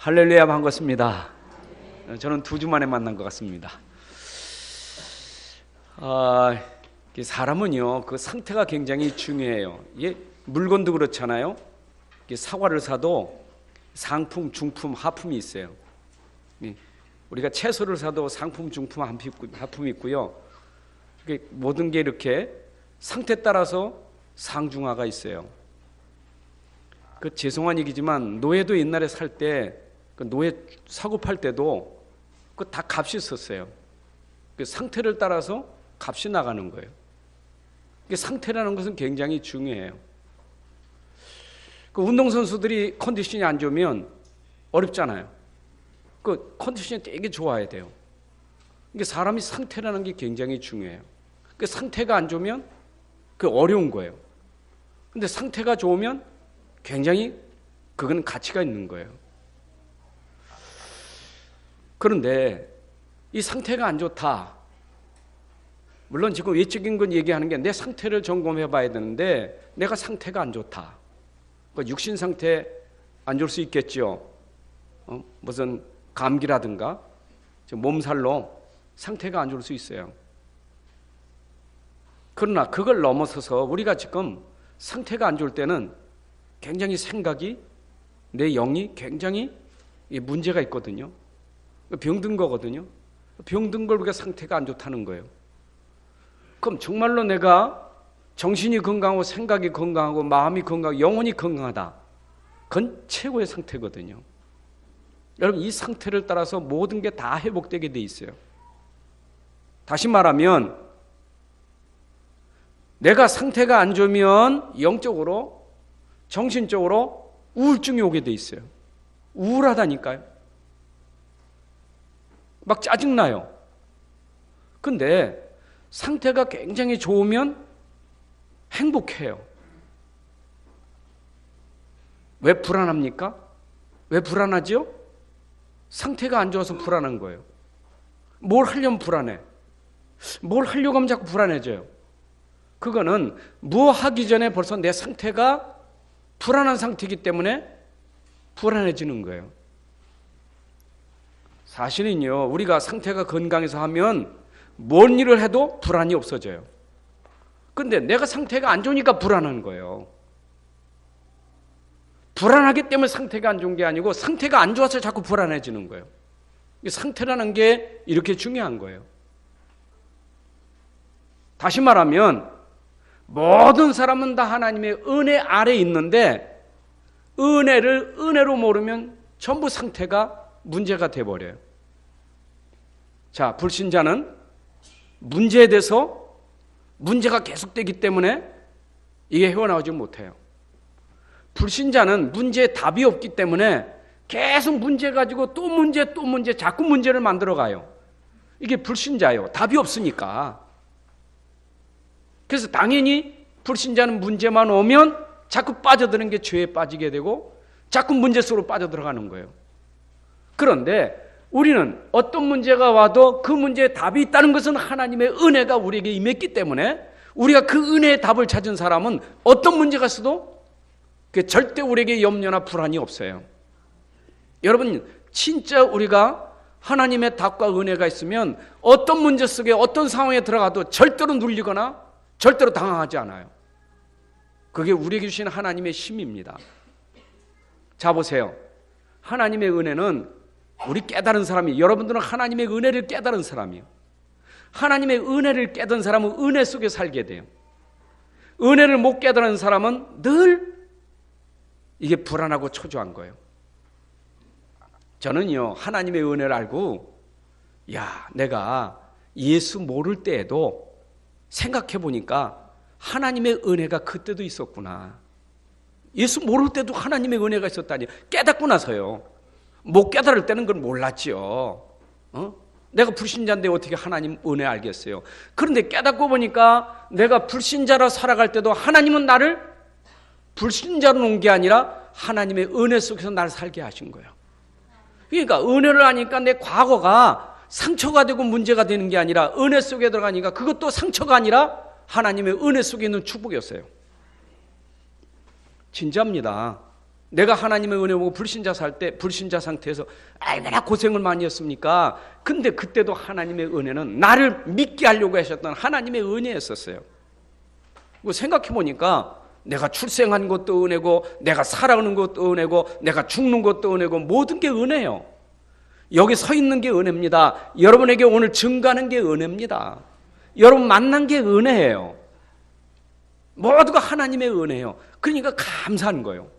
할렐루야, 반갑습니다. 저는 2주 만에 만난 것 같습니다. 사람은요, 그 상태가 굉장히 중요해요. 물건도 그렇잖아요. 사과를 사도 상품, 중품, 하품이 있어요. 우리가 채소를 사도 상품, 중품, 하품이 있고요. 모든 게 이렇게 상태 따라서 상중하가 있어요. 죄송한 얘기지만 노예도 옛날에 살 때 노예 사고 팔 때도 다 값이 있었어요. 상태를 따라서 값이 나가는 거예요. 상태라는 것은 굉장히 중요해요. 운동선수들이 컨디션이 안 좋으면 어렵잖아요. 컨디션이 되게 좋아야 돼요. 사람이 상태라는 게 굉장히 중요해요. 상태가 안 좋으면 어려운 거예요. 근데 상태가 좋으면 굉장히 그건 가치가 있는 거예요. 그런데 이 상태가 안 좋다. 물론 지금 외적인 건 얘기하는 게 내 상태를 점검해 봐야 되는데 내가 상태가 안 좋다. 육신 상태 안 좋을 수 있겠죠. 무슨 감기라든가 몸살로 상태가 안 좋을 수 있어요. 그러나 그걸 넘어서서 우리가 지금 상태가 안 좋을 때는 굉장히 생각이, 내 영이 굉장히 문제가 있거든요. 병든 거거든요. 병든 걸 우리가 상태가 안 좋다는 거예요. 그럼 정말로 내가 정신이 건강하고 생각이 건강하고 마음이 건강하고 영혼이 건강하다. 그건 최고의 상태거든요. 여러분, 이 상태를 따라서 모든 게 다 회복되게 돼 있어요. 다시 말하면 내가 상태가 안 좋으면 영적으로, 정신적으로 우울증이 오게 돼 있어요. 우울하다니까요. 막 짜증나요. 근데 상태가 굉장히 좋으면 행복해요. 왜 불안합니까? 왜 불안하죠? 상태가 안 좋아서 불안한 거예요. 뭘 하려면 불안해. 뭘 하려고 하면 자꾸 불안해져요. 그거는 뭐 하기 전에 벌써 내 상태가 불안한 상태이기 때문에 불안해지는 거예요. 사실은요, 우리가 상태가 건강해서 하면 뭔 일을 해도 불안이 없어져요. 근데 내가 상태가 안 좋으니까 불안한 거예요. 불안하기 때문에 상태가 안 좋은 게 아니고 상태가 안 좋아서 자꾸 불안해지는 거예요. 상태라는 게 이렇게 중요한 거예요. 다시 말하면 모든 사람은 다 하나님의 은혜 아래에 있는데 은혜를 은혜로 모르면 전부 상태가 문제가 돼버려요. 자, 불신자는 문제에 대해서 문제가 계속되기 때문에 이게 헤어나오지 못해요. 불신자는 문제에 답이 없기 때문에 계속 문제 가지고 또 문제 자꾸 문제를 만들어 가요. 이게 불신자예요. 답이 없으니까. 그래서 당연히 불신자는 문제만 오면 자꾸 빠져드는 게 죄에 빠지게 되고 자꾸 문제 속으로 빠져들어가는 거예요. 그런데 우리는 어떤 문제가 와도 그 문제에 답이 있다는 것은 하나님의 은혜가 우리에게 임했기 때문에 우리가 그 은혜의 답을 찾은 사람은 어떤 문제가 있어도 절대 우리에게 염려나 불안이 없어요. 여러분, 진짜 우리가 하나님의 답과 은혜가 있으면 어떤 문제 속에 어떤 상황에 들어가도 절대로 눌리거나 절대로 당황하지 않아요. 그게 우리에게 주신 하나님의 힘입니다. 자, 보세요. 하나님의 은혜는 우리 깨달은 사람이, 여러분들은 하나님의 은혜를 깨달은 사람이에요. 하나님의 은혜를 깨달은 사람은 은혜 속에 살게 돼요. 은혜를 못 깨달은 사람은 늘 이게 불안하고 초조한 거예요. 저는요, 하나님의 은혜를 알고 내가 예수 모를 때에도 생각해 보니까 하나님의 은혜가 그때도 있었구나. 예수 모를 때도 하나님의 은혜가 있었다니. 깨닫고 나서요. 못 깨달을 때는 그걸 몰랐죠. 내가 불신자인데 어떻게 하나님 은혜 알겠어요. 그런데 깨닫고 보니까 내가 불신자로 살아갈 때도 하나님은 나를 불신자로 놓은 게 아니라 하나님의 은혜 속에서 나를 살게 하신 거예요. 그러니까 은혜를 하니까 내 과거가 상처가 되고 문제가 되는 게 아니라 은혜 속에 들어가니까 그것도 상처가 아니라 하나님의 은혜 속에 있는 축복이었어요. 진짜입니다. 내가 하나님의 은혜 보고 불신자 살 때 불신자 상태에서 얼마나 고생을 많이 했습니까? 근데 그때도 하나님의 은혜는 나를 믿게 하려고 하셨던 하나님의 은혜였었어요. 생각해 보니까 내가 출생한 것도 은혜고 내가 살아가는 것도 은혜고 내가 죽는 것도 은혜고 모든 게 은혜예요. 여기 서 있는 게 은혜입니다. 여러분에게 오늘 증거하는 게 은혜입니다. 여러분 만난 게 은혜예요. 모두가 하나님의 은혜예요. 그러니까 감사한 거예요.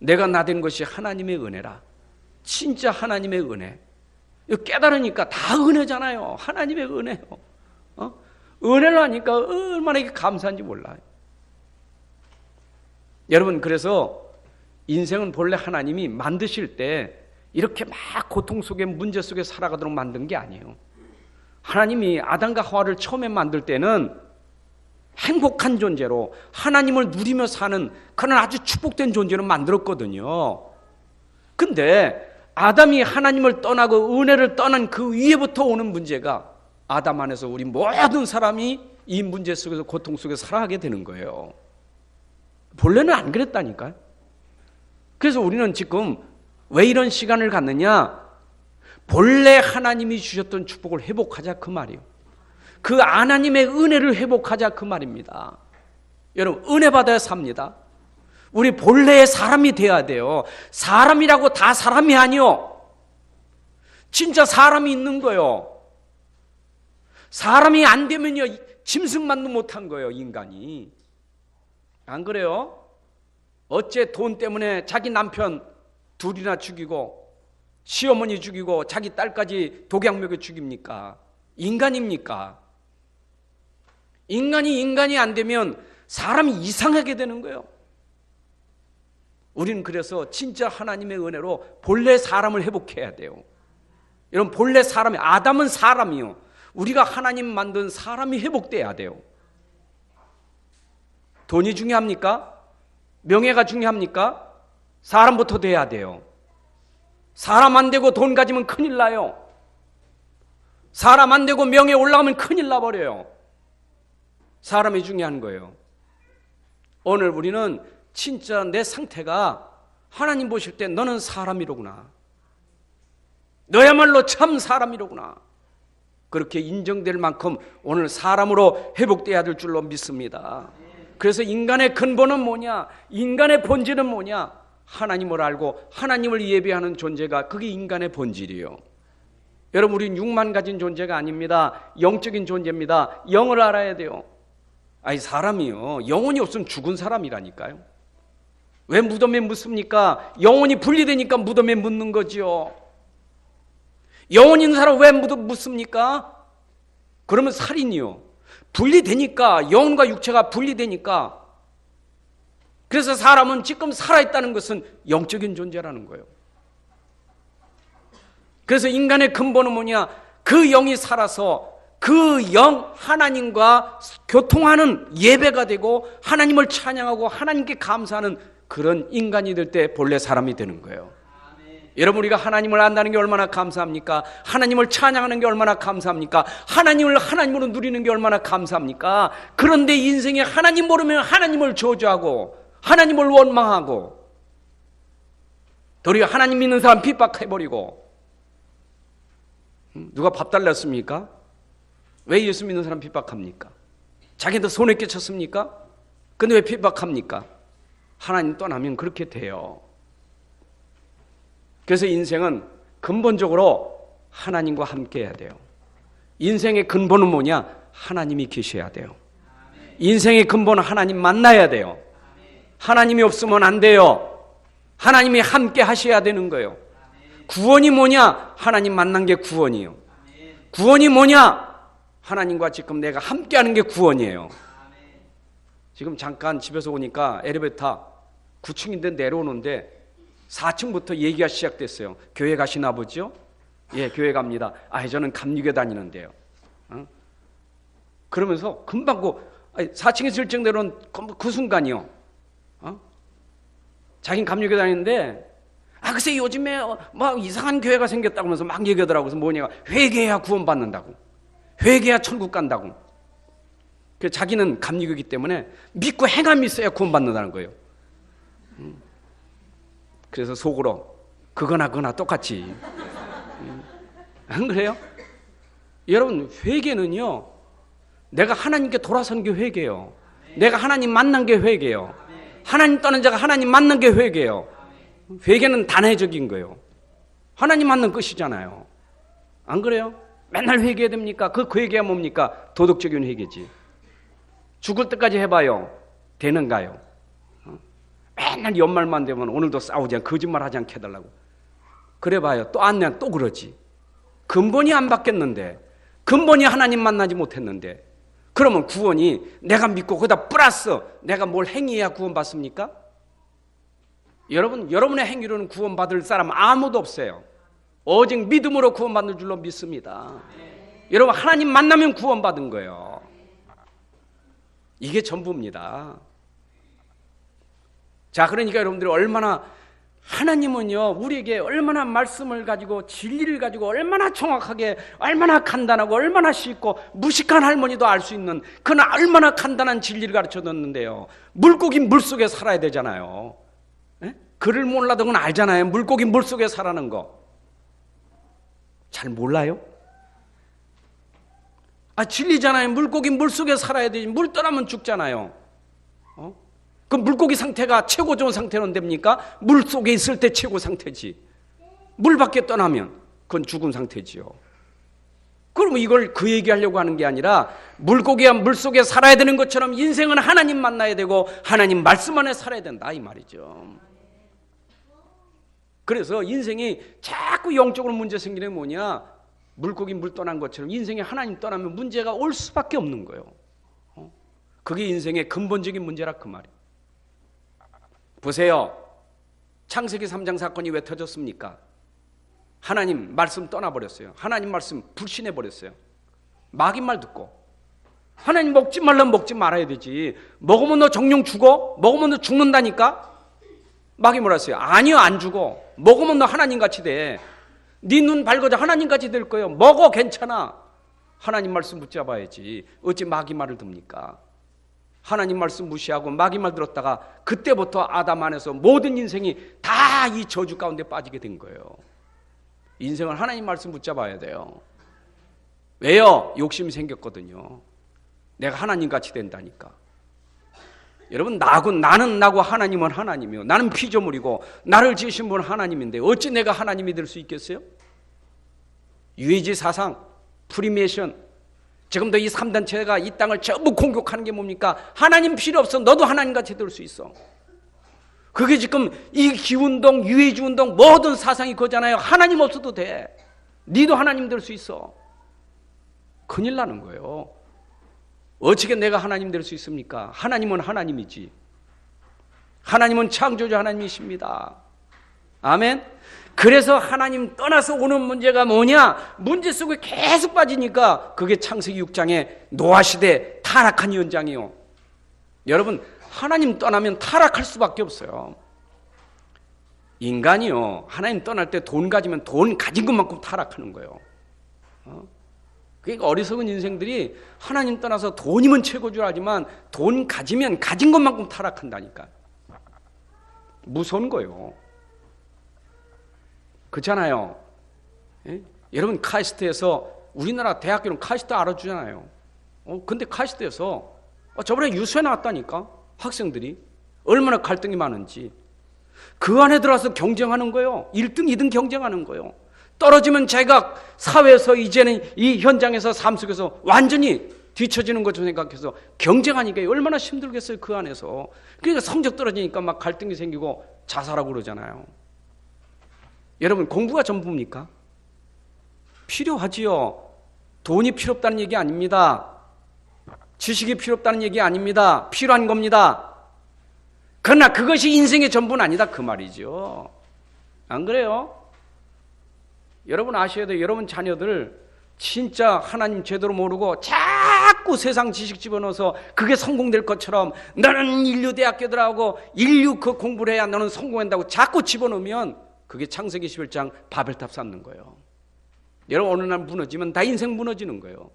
내가 나된 것이 하나님의 은혜라. 진짜 하나님의 은혜. 깨달으니까 다 은혜잖아요. 하나님의 은혜요. 은혜를 하니까 얼마나 이게 감사한지 몰라요. 여러분, 그래서 인생은 본래 하나님이 만드실 때 이렇게 막 고통 속에 문제 속에 살아가도록 만든 게 아니에요. 하나님이 아담과 하와를 처음에 만들 때는 행복한 존재로 하나님을 누리며 사는 그런 아주 축복된 존재로 만들었거든요. 근데 아담이 하나님을 떠나고 은혜를 떠난 그 위에부터 오는 문제가 아담 안에서 우리 모든 사람이 이 문제 속에서 고통 속에서 살아가게 되는 거예요. 본래는 안 그랬다니까요. 그래서 우리는 지금 왜 이런 시간을 갖느냐? 본래 하나님이 주셨던 축복을 회복하자 그 말이에요. 그 하나님의 은혜를 회복하자 그 말입니다. 여러분, 은혜 받아야 삽니다. 우리 본래의 사람이 돼야 돼요. 사람이라고 다 사람이 아니요. 진짜 사람이 있는 거예요. 사람이 안 되면요, 짐승만도 못한 거예요, 인간이. 안 그래요? 어째 돈 때문에 자기 남편 둘이나 죽이고 시어머니 죽이고 자기 딸까지 독약 먹여 죽입니까? 인간입니까? 인간이 안 되면 사람이 이상하게 되는 거예요. 우리는 그래서 진짜 하나님의 은혜로 본래 사람을 회복해야 돼요. 여러분, 본래 사람이, 아담은 사람이요. 우리가 하나님 만든 사람이 회복돼야 돼요. 돈이 중요합니까? 명예가 중요합니까? 사람부터 돼야 돼요. 사람 안 되고 돈 가지면 큰일 나요. 사람 안 되고 명예 올라가면 큰일 나버려요. 사람이 중요한 거예요. 오늘 우리는 진짜 내 상태가 하나님 보실 때 너는 사람이로구나. 너야말로 참 사람이로구나. 그렇게 인정될 만큼 오늘 사람으로 회복돼야 될 줄로 믿습니다. 그래서 인간의 근본은 뭐냐? 인간의 본질은 뭐냐? 하나님을 알고 하나님을 예배하는 존재가 그게 인간의 본질이에요. 여러분, 우리는 육만 가진 존재가 아닙니다. 영적인 존재입니다. 영을 알아야 돼요. 아니, 사람이요, 영혼이 없으면 죽은 사람이라니까요. 왜 무덤에 묻습니까? 영혼이 분리되니까 무덤에 묻는 거지요. 영혼 있는 사람 왜 묻습니까? 그러면 살인이요. 분리되니까, 영혼과 육체가 분리되니까. 그래서 사람은 지금 살아있다는 것은 영적인 존재라는 거예요. 그래서 인간의 근본은 뭐냐? 그 영이 살아서 그 영 하나님과 교통하는 예배가 되고 하나님을 찬양하고 하나님께 감사하는 그런 인간이 될 때 본래 사람이 되는 거예요. 아멘. 여러분, 우리가 하나님을 안다는 게 얼마나 감사합니까? 하나님을 찬양하는 게 얼마나 감사합니까? 하나님을 하나님으로 누리는 게 얼마나 감사합니까? 그런데 인생에 하나님 모르면 하나님을 저주하고 하나님을 원망하고 도리어 하나님 믿는 사람 핍박해버리고. 누가 밥 달랐습니까? 왜 예수 믿는 사람 핍박합니까? 자기한테 손에 끼쳤습니까? 근데 왜 핍박합니까? 하나님 떠나면 그렇게 돼요. 그래서 인생은 근본적으로 하나님과 함께 해야 돼요. 인생의 근본은 뭐냐? 하나님이 계셔야 돼요. 인생의 근본은 하나님 만나야 돼요. 하나님이 없으면 안 돼요. 하나님이 함께 하셔야 되는 거예요. 구원이 뭐냐? 하나님 만난 게 구원이에요. 구원이 뭐냐? 하나님과 지금 내가 함께하는 게 구원이에요. 지금 잠깐 집에서 오니까 엘리베이터 9층인데 내려오는데 4층부터 얘기가 시작됐어요. 교회 가시나 보죠? 예, 교회 갑니다. 아, 저는 감리교 다니는데요. 그러면서 금방 4층에 슬쩍 내려온 그 순간이요. 자긴 감리교 다니는데 글쎄 요즘에 막 이상한 교회가 생겼다고 하면서 막 얘기하더라고요. 그래서 뭐냐, 회개해야 구원받는다고, 회개해야 천국 간다고. 그래서 자기는 감리교이기 때문에 믿고 행함이 있어야 구원받는다는 거예요. 그래서 속으로 그거나 똑같지. 안 그래요? 여러분, 회개는요, 내가 하나님께 돌아선 게 회개예요. 내가 하나님 만난 게 회개예요. 하나님 떠난 자가 하나님 만난 게 회개예요. 회개는 단회적인 거예요. 하나님 만난 끝이잖아요. 안 그래요? 맨날 회개해야 됩니까? 그 회개가 뭡니까? 도덕적인 회개지. 죽을 때까지 해봐요. 되는가요? 맨날 연말만 되면 오늘도 싸우지 않고 거짓말 하지 않게 해달라고. 그래봐요. 또 안 내, 또 그러지. 근본이 안 바뀌었는데, 근본이 하나님 만나지 못했는데, 그러면 구원이 내가 믿고 거기다 플러스 내가 뭘 행해야 구원받습니까? 여러분, 여러분의 행위로는 구원받을 사람 아무도 없어요. 오직 믿음으로 구원받는 줄로 믿습니다. 여러분, 하나님 만나면 구원받은 거예요. 이게 전부입니다. 자, 그러니까 여러분들이 얼마나, 하나님은요, 우리에게 얼마나 말씀을 가지고 진리를 가지고 얼마나 정확하게, 얼마나 간단하고 얼마나 쉽고 무식한 할머니도 알 수 있는 그런 얼마나 간단한 진리를 가르쳐 줬는데요. 물고기 물속에 살아야 되잖아요. 에? 글을 몰라도 그건 알잖아요. 물고기 물속에 살아는 거. 잘 몰라요? 진리잖아요. 물고기 물속에 살아야 되지. 물 떠나면 죽잖아요. 그 물고기 상태가 최고 좋은 상태는 됩니까? 물 속에 있을 때 최고 상태지. 물 밖에 떠나면 그건 죽은 상태지요. 그럼 이걸 그 얘기하려고 하는 게 아니라 물고기가 물 속에 살아야 되는 것처럼 인생은 하나님 만나야 되고 하나님 말씀 안에 살아야 된다 이 말이죠. 그래서 인생이 자꾸 영적으로 문제 생기는 게 뭐냐? 물고기 물 떠난 것처럼 인생에 하나님 떠나면 문제가 올 수밖에 없는 거예요. 그게 인생의 근본적인 문제라 그 말이에요. 보세요. 창세기 3장 사건이 왜 터졌습니까? 하나님 말씀 떠나버렸어요. 하나님 말씀 불신해버렸어요. 마귀 말 듣고. 하나님 먹지 말라면 먹지 말아야 되지. 먹으면 너 정령 죽어? 먹으면 너 죽는다니까? 마귀 뭐라 했어요? 아니요, 안 죽어. 먹으면 너 하나님같이 돼. 네 눈 밝아져 하나님같이 될 거예요. 먹어, 괜찮아. 하나님 말씀 붙잡아야지. 어찌 마귀 말을 듭니까? 하나님 말씀 무시하고 마귀 말 들었다가 그때부터 아담 안에서 모든 인생이 다 이 저주 가운데 빠지게 된 거예요. 인생을 하나님 말씀 붙잡아야 돼요. 왜요? 욕심이 생겼거든요. 내가 하나님같이 된다니까. 여러분, 나는 나고 하나님은 하나님이요. 나는 피조물이고 나를 지으신 분은 하나님인데 어찌 내가 하나님이 될 수 있겠어요? 유해지 사상, 프리메이션, 지금도 이 3단체가 이 땅을 전부 공격하는 게 뭡니까? 하나님 필요 없어. 너도 하나님같이 될 수 있어. 그게 지금 이 기운동, 유해지 운동 모든 사상이 그거잖아요. 하나님 없어도 돼. 니도 하나님 될 수 있어. 큰일 나는 거예요. 어떻게 내가 하나님 될 수 있습니까? 하나님은 하나님이지. 하나님은 창조주 하나님이십니다. 아멘. 그래서 하나님 떠나서 오는 문제가 뭐냐? 문제 속에 계속 빠지니까 그게 창세기 6장의 노아시대 타락한 현장이요. 여러분, 하나님 떠나면 타락할 수밖에 없어요. 인간이요, 하나님 떠날 때 돈 가지면 돈 가진 것만큼 타락하는 거예요. 그러니까 어리석은 인생들이 하나님 떠나서 돈이면 최고 줄 알지만 돈 가지면 가진 것만큼 타락한다니까. 무서운 거예요. 그렇잖아요. 예? 여러분, 카이스트에서, 우리나라 대학교는 카이스트 알아주잖아요. 근데 카이스트에서 저번에 유수에 나왔다니까. 학생들이 얼마나 갈등이 많은지. 그 안에 들어와서 경쟁하는 거예요. 1등, 2등 경쟁하는 거예요. 떨어지면 자기가 사회에서 이제는 이 현장에서 삶 속에서 완전히 뒤처지는 것처럼 생각해서 경쟁하니까 얼마나 힘들겠어요, 그 안에서. 그러니까 성적 떨어지니까 막 갈등이 생기고 자살하고 그러잖아요. 여러분, 공부가 전부입니까? 필요하지요. 돈이 필요 없다는 얘기 아닙니다. 지식이 필요 없다는 얘기 아닙니다. 필요한 겁니다. 그러나 그것이 인생의 전부는 아니다 그 말이죠. 안 그래요? 여러분 아셔야 돼요. 여러분 자녀들 진짜 하나님 제대로 모르고 자꾸 세상 지식 집어넣어서 그게 성공될 것처럼 너는 인류대학교들하고 인류 그 공부를 해야 너는 성공한다고 자꾸 집어넣으면 그게 창세기 11장 바벨탑 쌓는 거예요. 여러분 어느 날 무너지면 다 인생 무너지는 거예요.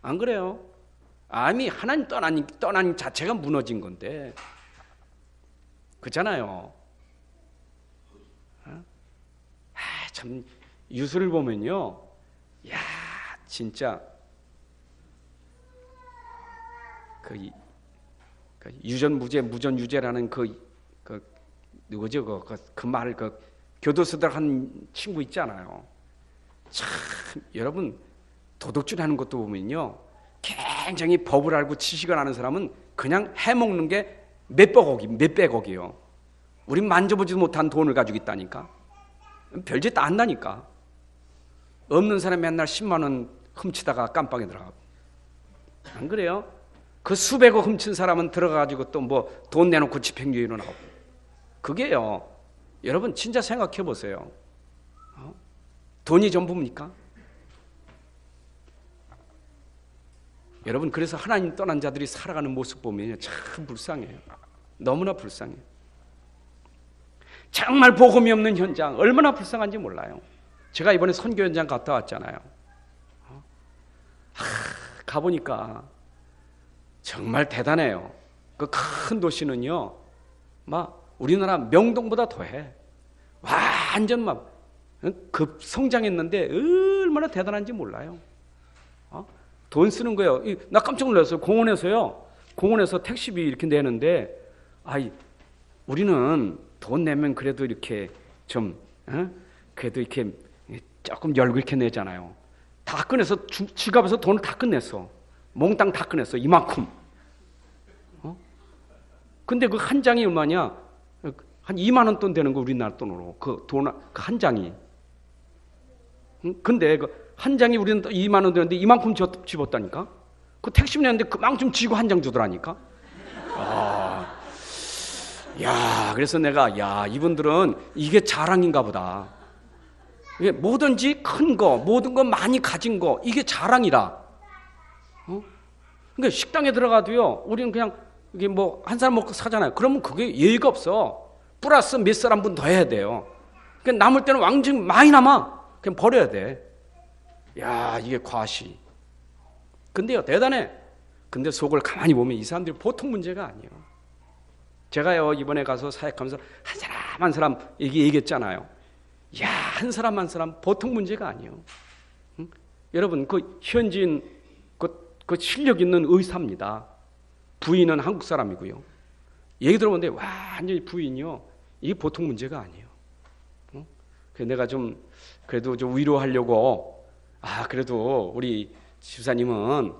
안 그래요? 아니 하나님 떠나니 자체가 무너진 건데. 그렇잖아요. 참 유수를 보면요, 야 진짜 그 유전무죄 무전유죄라는 누구죠? 그 말 교도소들 한 친구 있잖아요. 참 여러분 도둑질하는 것도 보면요, 굉장히 법을 알고 지식을 아는 사람은 그냥 해먹는 게 몇백억이요. 우린 만져보지도 못한 돈을 가지고 있다니까. 별짓 다 안다니까. 없는 사람이 맨날 10만 원 훔치다가 깜빵에 들어가고. 안 그래요? 그 수백억 훔친 사람은 들어가가지고 또 뭐 돈 내놓고 집행유예로 나오고. 그게요, 여러분 진짜 생각해 보세요. 돈이 전부입니까? 여러분 그래서 하나님 떠난 자들이 살아가는 모습 보면 참 불쌍해요. 너무나 불쌍해요. 정말 복음이 없는 현장 얼마나 불쌍한지 몰라요. 제가 이번에 선교 현장 갔다 왔잖아요. 가보니까 정말 대단해요. 그 큰 도시는요, 막 우리나라 명동보다 더해. 완전 막 급성장했는데 얼마나 대단한지 몰라요. 돈 쓰는 거예요. 나 깜짝 놀랐어요. 공원에서 택시비 이렇게 내는데, 우리는 돈 내면 그래도 이렇게 좀, 그래도 이렇게 조금 열고 이렇게 내잖아요. 다 꺼내서 지갑에서 돈을 다 꺼냈어. 몽땅 다 꺼냈어. 이만큼. 근데 그 한 장이 얼마냐? 한 2만 원 돈 되는 거, 우리나라 돈으로. 그 한 장이. 근데 그 한 장이 우리는 2만 원 되는데 이만큼 집었다니까? 그 택시 내는데 그만큼 쥐고 한 장 주더라니까? 그래서 내가, 이분들은 이게 자랑인가 보다. 이게 뭐든지 큰 거, 모든 거 많이 가진 거, 이게 자랑이라. 그러니까 식당에 들어가도요, 우리는 그냥 이게 뭐 한 사람 먹고 사잖아요. 그러면 그게 예의가 없어. 플러스 몇 사람분 더 해야 돼요. 그러니까 남을 때는 왕창 많이 남아. 그냥 버려야 돼. 이게 과시. 근데요, 대단해. 근데 속을 가만히 보면 이 사람들이 보통 문제가 아니에요. 제가요, 이번에 가서 사역하면서 한 사람 얘기했잖아요. 한 사람 보통 문제가 아니에요. 여러분, 그 현지인 그 실력 있는 의사입니다. 부인은 한국 사람이고요. 얘기 들어보는데 완전히 부인이요, 이게 보통 문제가 아니에요. 그래서 내가 그래도 좀 위로하려고, 그래도 우리 집사님은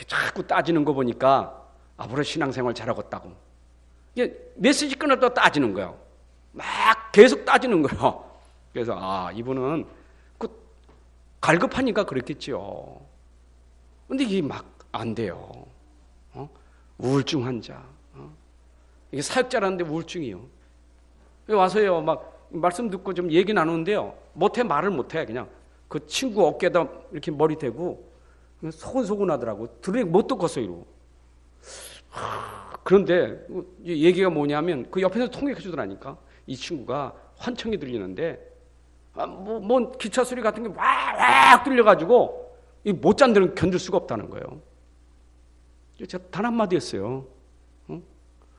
자꾸 따지는 거 보니까 앞으로 신앙생활 잘하겠다고. 이게 메시지 끊어도 따지는 거예요. 막 계속 따지는 거예요. 그래서 이분은 갈급하니까 그랬겠지요. 근데 이게 막 안 돼요. 우울증 환자. 이게 사역자라는데 우울증이요. 와서요, 막 말씀 듣고 좀 얘기 나누는데요, 말을 못해. 그냥 그 친구 어깨에다 이렇게 머리 대고 소곤소곤하더라고. 들으니 못 듣겠어요. 이러고. 그런데 얘기가 뭐냐면 그 옆에서 통역해 주더라니까. 이 친구가 환청이 들리는데 뭐 기차 소리 같은 게 와악 들려가지고 못 잔 데는 견딜 수가 없다는 거예요. 제가 단 한마디 했어요.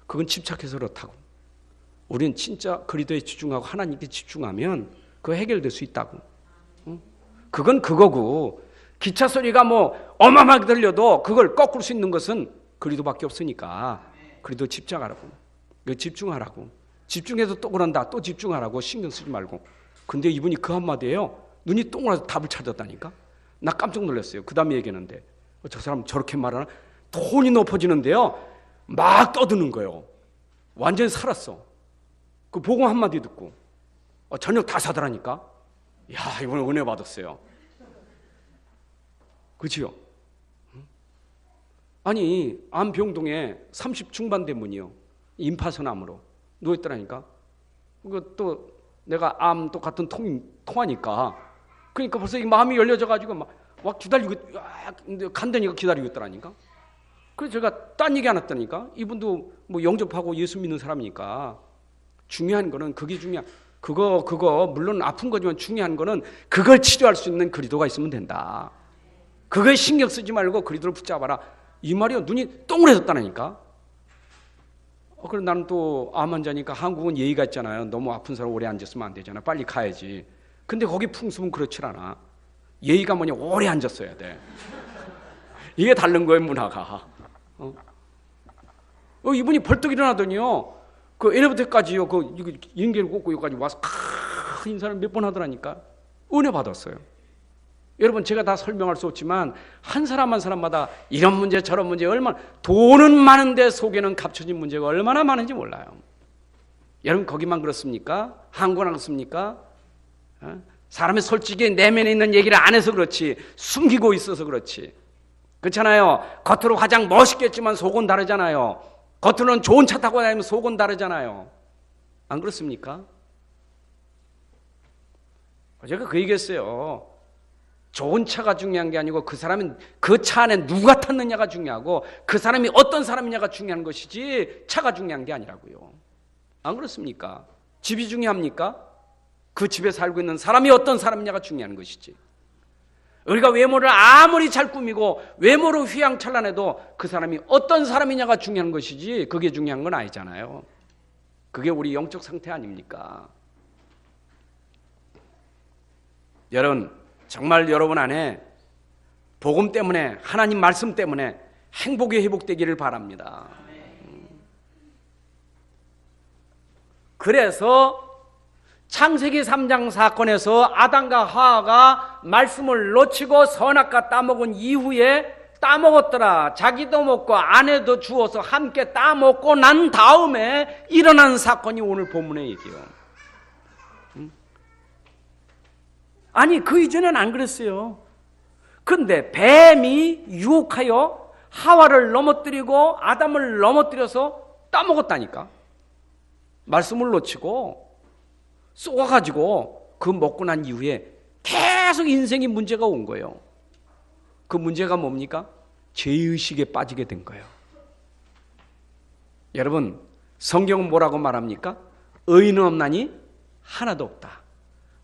그건 집착해서 그렇다고. 우리는 진짜 그리스도에 집중하고 하나님께 집중하면 그거 해결될 수 있다고. 그건 그거고, 기차 소리가 뭐 어마어마하게 들려도 그걸 꺾을 수 있는 것은 그리스도밖에 없으니까 그리스도 집중하라고. 집중하라고. 집중해서 또 그런다. 또 집중하라고. 신경 쓰지 말고. 근데 이분이 그 한마디에요, 눈이 동그라서 답을 찾았다니까. 나 깜짝 놀랐어요. 그 다음에 얘기했는데 저 사람 저렇게 말하나? 톤이 높아지는데요, 막 떠드는 거예요. 완전히 살았어. 그 복음 한마디 듣고 저녁 다 사더라니까. 이번에 은혜 받았어요. 그치요? 아니, 암병동에 30 중반 된 분이요, 임파선암으로 누워있더라니까. 또 내가 암 똑같은 통하니까, 그러니까 벌써 이 마음이 열려져가지고 막 기다리고, 간다니까 기다리고 있더라니까. 그래서 제가 딴 얘기 안 했다니까. 이분도 뭐 영접하고 예수 믿는 사람이니까. 중요한 거는 그게 그거 물론 아픈 거지만 중요한 거는 그걸 치료할 수 있는 그리스도가 있으면 된다. 그거에 신경 쓰지 말고 그리스도를 붙잡아라. 이 말이요, 눈이 동그래졌다니까. 그래서 나는 또 암 환자니까 한국은 예의가 있잖아요. 너무 아픈 사람 오래 앉았으면 안 되잖아. 빨리 가야지. 근데 거기 풍습은 그렇지 않아. 예의가 뭐냐, 오래 앉았어야 돼. 이게 다른 거예요, 문화가. 이분이 벌떡 일어나더니요, 그 엘리베이터까지요, 그 인계를 꽂고 여기까지 와서 인사를 몇 번 하더라니까. 은혜 받았어요. 여러분, 제가 다 설명할 수 없지만 한 사람 한 사람마다 이런 문제 저런 문제, 얼마나 돈은 많은데 속에는 감춰진 문제가 얼마나 많은지 몰라요. 여러분, 거기만 그렇습니까? 한국은 안 그렇습니까? 사람이 솔직히 내면에 있는 얘기를 안 해서 그렇지, 숨기고 있어서 그렇지. 그렇잖아요. 겉으로 화장 멋있겠지만 속은 다르잖아요. 겉으로는 좋은 차 타고 다니면 속은 다르잖아요. 안 그렇습니까? 제가 그 얘기했어요. 좋은 차가 중요한 게 아니고 그 사람은 그 차 안에 누가 탔느냐가 중요하고 그 사람이 어떤 사람이냐가 중요한 것이지 차가 중요한 게 아니라고요. 안 그렇습니까? 집이 중요합니까? 그 집에 살고 있는 사람이 어떤 사람이냐가 중요한 것이지. 우리가 외모를 아무리 잘 꾸미고 외모로 휘황찬란해도 그 사람이 어떤 사람이냐가 중요한 것이지 그게 중요한 건 아니잖아요. 그게 우리 영적 상태 아닙니까? 여러분, 정말 여러분 안에 복음 때문에, 하나님 말씀 때문에 행복이 회복되기를 바랍니다. 그래서 창세기 3장 사건에서 아담과 하와가 말씀을 놓치고 선악과 따먹은 이후에 따먹었더라, 자기도 먹고 아내도 주어서 함께 따먹고 난 다음에 일어난 사건이 오늘 본문의 얘기예요. 아니, 그 이전엔 안 그랬어요. 근데 뱀이 유혹하여 하와를 넘어뜨리고 아담을 넘어뜨려서 따먹었다니까. 말씀을 놓치고 쏘아가지고 그 먹고 난 이후에 계속 인생에 문제가 온 거예요. 그 문제가 뭡니까? 죄의식에 빠지게 된 거예요. 여러분, 성경은 뭐라고 말합니까? 의인은 없나니 하나도 없다.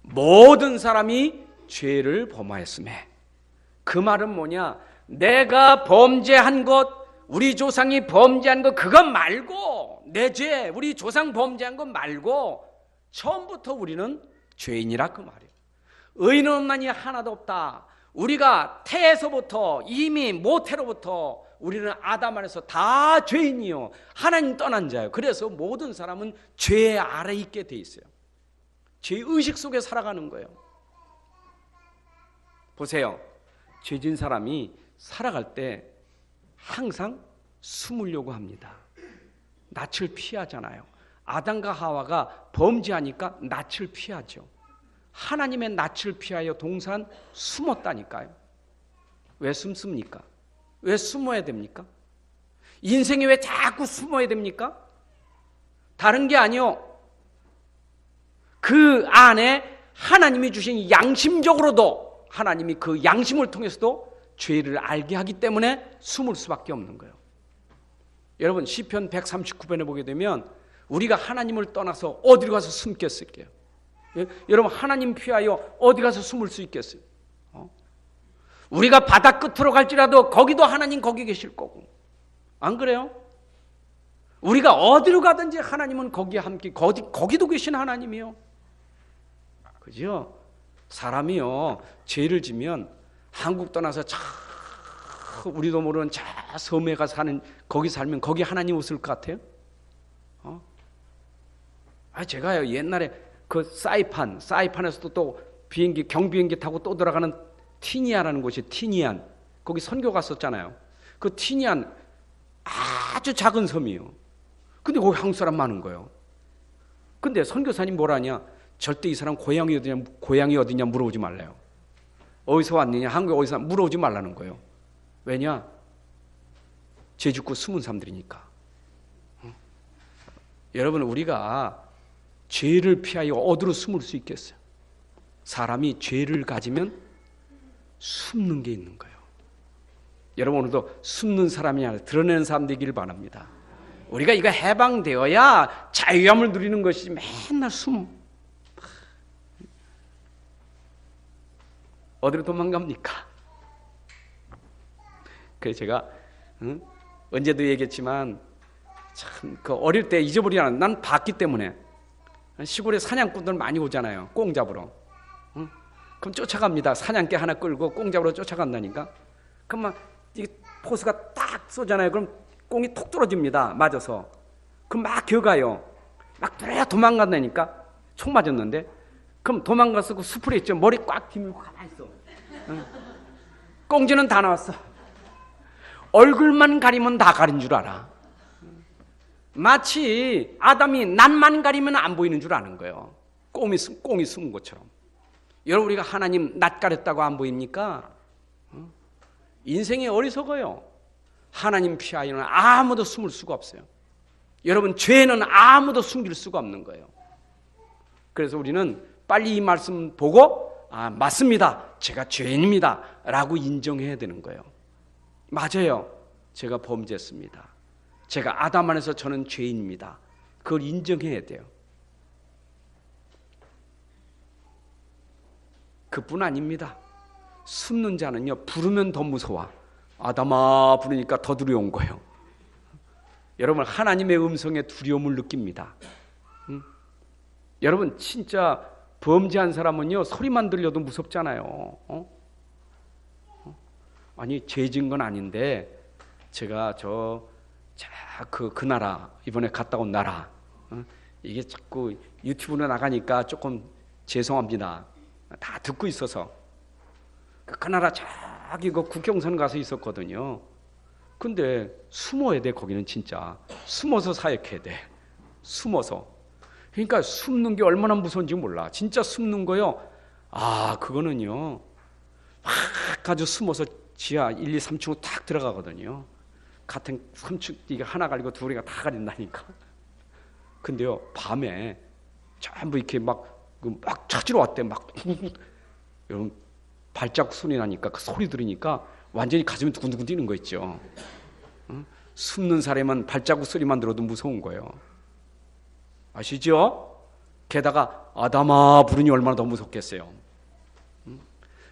모든 사람이 죄를 범하였음에. 그 말은 뭐냐? 내가 범죄한 것, 우리 조상이 범죄한 것, 그것 말고, 내 죄, 우리 조상 범죄한 것 말고 처음부터 우리는 죄인이라 그 말이에요. 의인은 없나니 하나도 없다. 우리가 태에서부터, 이미 모태로부터 우리는 아담 안에서 다 죄인이요, 하나님 떠난 자예요. 그래서 모든 사람은 죄 아래 있게 돼 있어요. 죄의식 속에 살아가는 거예요. 보세요. 죄진 사람이 살아갈 때 항상 숨으려고 합니다. 낯을 피하잖아요. 아담과 하와가 범죄하니까 낯을 피하죠. 하나님의 낯을 피하여 동산 숨었다니까요. 왜 숨습니까? 왜 숨어야 됩니까? 인생에 왜 자꾸 숨어야 됩니까? 다른 게 아니요, 그 안에 하나님이 주신 양심적으로도, 하나님이 그 양심을 통해서도 죄를 알게 하기 때문에 숨을 수밖에 없는 거예요. 여러분, 시편 139편에 보게 되면 우리가 하나님을 떠나서 어디로 가서 숨겠을게요? 여러분, 하나님 피하여 어디 가서 숨을 수 있겠어요? 우리가 바다 끝으로 갈지라도 거기도 하나님 거기 계실 거고, 안 그래요? 우리가 어디로 가든지 하나님은 거기에 함께, 거기도 계신 하나님이요. 그죠? 사람이요, 죄를 지면 한국 떠나서 우리도 모르는 저 섬에 가 사는, 거기 살면 거기 하나님 없을 것 같아요? 제가요, 옛날에 그 사이판에서도 또 비행기, 경비행기 타고 또 들어가는 티니안이라는 곳이, 티니안, 거기 선교 갔었잖아요. 그 티니안 아주 작은 섬이에요. 근데 거기 한국 사람 많은 거예요. 근데 선교사님 뭐라냐? 절대 이 사람 고향이 어디냐 물어보지 말래요. 어디서 왔느냐, 한국에 어디서 물어보지 말라는 거예요. 왜냐? 죄 짓고 숨은 사람들이니까. 여러분, 우리가 죄를 피하여 어디로 숨을 수 있겠어요? 사람이 죄를 가지면 숨는 게 있는 거예요. 여러분, 오늘도 숨는 사람이 아니라 드러내는 사람 되기를 바랍니다. 우리가 이거 해방되어야 자유함을 누리는 것이지 맨날 어디로 도망갑니까? 그래서 제가 언제도 얘기했지만 참 그 어릴 때 잊어버리지 않아. 난 봤기 때문에. 시골에 사냥꾼들 많이 오잖아요, 꽁 잡으러. 응? 그럼 쫓아갑니다. 사냥개 하나 끌고 꽁 잡으러 쫓아간다니까. 그럼 막 이게 포수가 딱 쏘잖아요. 그럼 꽁이 톡 떨어집니다. 맞아서. 그럼 막 겨가요. 막 도망간다니까. 총 맞았는데. 그럼 도망가서 그 수풀에 있죠. 머리 꽉 뒤물고 가만히 있어. 응? 꽁지는 다 나왔어. 얼굴만 가리면 다 가린 줄 알아. 마치 아담이 낯만 가리면 안 보이는 줄 아는 거예요. 꽁이 숨은 것처럼. 여러분, 우리가 하나님 낯 가렸다고 안 보입니까? 인생이 어리석어요. 하나님 피하에는 아무도 숨을 수가 없어요. 여러분, 죄는 아무도 숨길 수가 없는 거예요. 그래서 우리는 빨리 이 말씀 보고 맞습니다. 제가 죄인입니다. 라고 인정해야 되는 거예요. 맞아요. 제가 범죄했습니다. 제가 아담 안에서 저는 죄인입니다. 그걸 인정해야 돼요. 그뿐 아닙니다. 숨는 자는요, 부르면 더 무서워. 아담아 부르니까 더 두려운 거예요. 여러분, 하나님의 음성에 두려움을 느낍니다. 여러분, 진짜 범죄한 사람은요, 소리만 들려도 무섭잖아요. 아니, 죄 지은 건 아닌데 제가 그 나라, 이번에 갔다 온 나라, 이게 자꾸 유튜브로 나가니까 조금 죄송합니다. 다 듣고 있어서. 그 나라 저기 그 국경선 가서 있었거든요. 근데 숨어야 돼. 거기는 진짜 숨어서 사역해야 돼. 숨어서. 그러니까 숨는 게 얼마나 무서운지 몰라. 진짜 숨는 거요. 그거는요, 막 아주 숨어서 지하 1, 2, 3층으로 탁 들어가거든요. 같은 3층, 이게 하나 가리고 둘이가 다 가린다니까. 근데요, 밤에 전부 이렇게 막 찾으러 왔대. 여러분, 발자국 소리 나니까, 그 소리 들으니까 완전히 가슴이 두근두근 뛰는 거 있죠. 숨는 사람은 발자국 소리만 들어도 무서운 거예요. 아시죠? 게다가 아담아 부르니 얼마나 더 무섭겠어요.